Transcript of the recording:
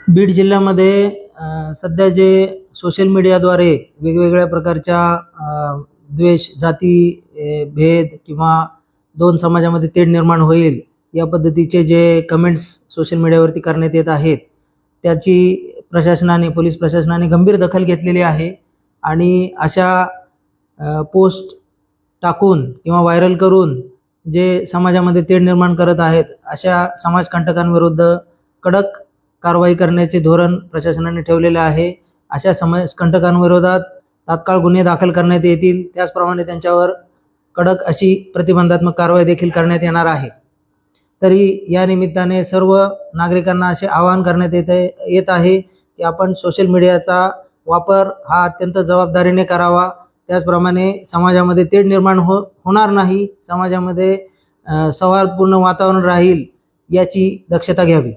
बीड जिल्ह्यामध्ये सध्या जे सोशल मीडियाद्वारे वेगवेगळ्या प्रकारच्या द्वेष, जाती, भेद किंवा दोन समाजामध्ये तेढ निर्माण होईल या पद्धतीचे जे कमेंट्स सोशल मीडियावरती करण्यात येत आहेत, त्याची पोलीस प्रशासनाने गंभीर दखल घेतलेली आहे आणि अशा पोस्ट टाकून किंवा व्हायरल करून जे समाजामध्ये तेढ निर्माण करत आहेत, अशा समाजकंटकांविरुद्ध कडक कारवाई करण्याचे धोरण प्रशासनाने ठेवलेले आहे। अशा समाजकंटकांविरोधात तात्काळ गुन्हे दाखल करण्यात येतील, त्याचप्रमाणे त्यांच्यावर कडक अशी प्रतिबंधात्मक कारवाई देखील करण्यात येणार आहे। तरी या निमित्ताने सर्व नागरिकांना असे आवाहन करण्यात येत आहे की आपण सोशल मीडियाचा वापर हा अत्यंत जबाबदारीने करावा। त्याचप्रमाणे समाजामध्ये तेढ निर्माण होणार नाही, समाजामध्ये सौहार्दपूर्ण वातावरण राहील याची दक्षता घ्यावी।